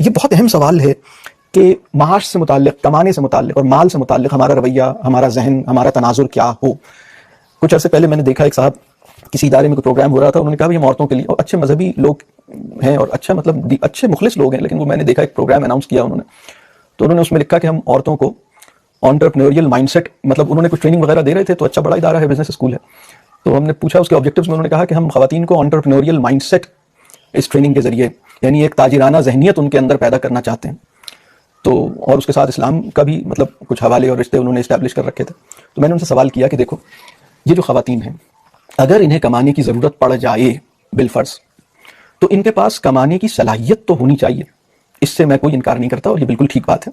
یہ بہت اہم سوال ہے کہ معاش سے متعلق، کمانے سے متعلق اور مال سے متعلق ہمارا رویہ، ہمارا ذہن، ہمارا تناظر کیا ہو۔ کچھ عرصے پہلے میں نے دیکھا ایک صاحب کسی ادارے میں کوئی پروگرام ہو رہا تھا، انہوں نے کہا ہم عورتوں کے لیے، اور اچھے مذہبی لوگ ہیں اور اچھا مطلب اچھے مخلص لوگ ہیں، لیکن وہ میں نے دیکھا ایک پروگرام اناؤنس کیا انہوں نے، تو انہوں نے اس میں لکھا کہ ہم عورتوں کو انٹرپرینوریل مائنڈ سیٹ، مطلب انہوں نے کچھ ٹریننگ وغیرہ دے رہے تھے، تو اچھا بڑا ادارہ ہے، بزنس اسکول ہے، تو ہم نے پوچھا اس کے آبجیکٹیوز میں، انہوں نے کہا کہ ہم خواتین کو انٹرپرینوریل مائنڈ سیٹ اس ٹریننگ کے ذریعے، یعنی ایک تاجرانہ ذہنیت ان کے اندر پیدا کرنا چاہتے ہیں، تو اور اس کے ساتھ اسلام کا بھی مطلب کچھ حوالے اور رشتے انہوں نے اسٹیبلش کر رکھے تھے۔ تو میں نے ان سے سوال کیا کہ دیکھو یہ جو خواتین ہیں، اگر انہیں کمانے کی ضرورت پڑ جائے بالفرض، تو ان کے پاس کمانے کی صلاحیت تو ہونی چاہیے، اس سے میں کوئی انکار نہیں کرتا اور یہ بالکل ٹھیک بات ہے،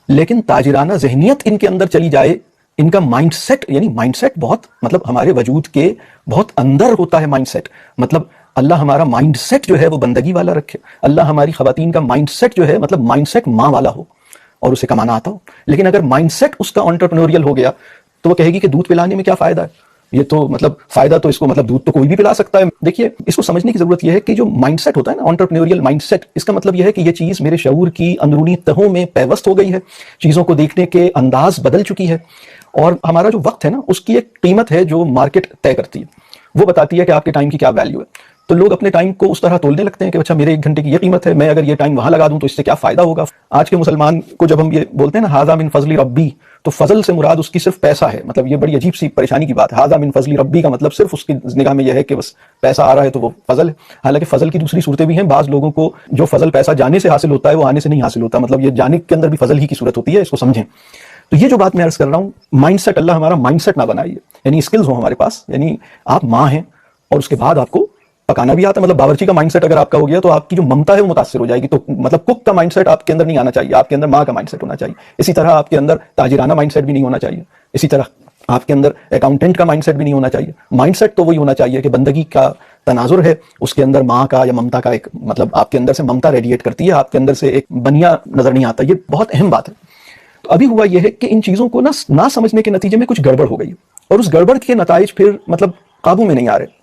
لیکن تاجرانہ ذہنیت ان کے اندر چلی جائے، ان کا مائنڈ سیٹ، یعنی مائنڈ سیٹ بہت مطلب ہمارے وجود کے بہت اندر ہوتا ہے مائنڈ سیٹ، مطلب اللہ ہمارا مائنڈ سیٹ جو ہے وہ بندگی والا رکھے، اللہ ہماری خواتین کا مائنڈ سیٹ جو ہے مطلب مائنڈ سیٹ ماں والا ہو اور اسے کمانا آتا ہو، لیکن اگر مائنڈ سیٹ اس کا انٹرپرینوریل ہو گیا تو وہ کہے گی کہ دودھ پلانے میں کیا فائدہ ہے، یہ تو مطلب فائدہ تو اس کو مطلب دودھ تو کوئی بھی پلا سکتا ہے۔ دیکھیے اس کو سمجھنے کی ضرورت یہ ہے کہ جو مائنڈ سیٹ ہوتا ہے نا انٹرپرینوریل مائنڈ سیٹ، اس کا مطلب یہ ہے کہ یہ چیز میرے شعور کی اندرونی تہوں میں پیوست ہو گئی ہے، چیزوں کو دیکھنے کے انداز بدل چکی ہے، اور ہمارا جو وقت ہے نا اس کی ایک قیمت ہے جو مارکیٹ طے کرتی ہے، وہ بتاتی ہے کہ آپ کے ٹائم کی کیا ویلیو ہے، تو لوگ اپنے ٹائم کو اس طرح تولنے لگتے ہیں کہ اچھا میرے 1 گھنٹے کی یہ قیمت ہے، میں اگر یہ ٹائم وہاں لگا دوں تو اس سے کیا فائدہ ہوگا۔ آج کے مسلمان کو جب ہم یہ بولتے ہیں نا ھذا من فضل ربی، تو فضل سے مراد اس کی صرف پیسہ ہے، مطلب یہ بڑی عجیب سی پریشانی کی بات ہے، ھذا من فضل ربی کا مطلب صرف اس کی نگاہ میں یہ ہے کہ بس پیسہ آ رہا ہے تو وہ فضل ہے، حالانکہ فضل کی دوسری صورتیں بھی ہیں، بعض لوگوں کو جو فضل پیسہ جانے سے حاصل ہوتا ہے وہ آنے سے نہیں حاصل ہوتا، مطلب یہ جانے کے اندر بھی فضل ہی کی صورت ہوتی ہے، اس کو سمجھیں۔ تو یہ جو بات میں عرض کر رہا ہوں، مائنڈ سیٹ اللہ ہمارا مائنڈ سیٹ نہ بنائیے، یعنی اسکلز ہوں ہمارے پاس، یعنی آپ ماں ہیں اور اس کے بعد آپ کو پکانا بھی آتا ہے، مطلب باورچی کا مائنڈ سیٹ اگر آپ کا ہو گیا تو آپ کی جو ممتا ہے وہ متاثر ہو جائے گی، تو مطلب کک کا مائنڈ سیٹ آپ کے اندر نہیں آنا چاہیے، آپ کے اندر ماں کا مائنڈ سیٹ ہونا چاہیے، اسی طرح آپ کے اندر تاجرانہ مائنڈ سیٹ بھی نہیں ہونا چاہیے، اسی طرح آپ کے اندر اکاؤنٹنٹ کا مائنڈ سیٹ بھی نہیں ہونا چاہیے، مائنڈ سیٹ تو وہی ہونا چاہیے کہ بندگی کا تناظر ہے، اس کے اندر ماں کا یا ممتا کا ایک مطلب آپ کے اندر سے ممتا ریڈیٹ کرتی ہے، آپ کے اندر سے ایک بنیا نظر نہیں آتا، یہ بہت اہم بات ہے۔ تو ابھی ہوا یہ ہے کہ ان چیزوں کو نہ سمجھنے کے نتیجے میں کچھ گڑبڑ ہو گئی، اور اس گڑبڑ کے نتائج پھر مطلب قابو میں نہیں آ رہے،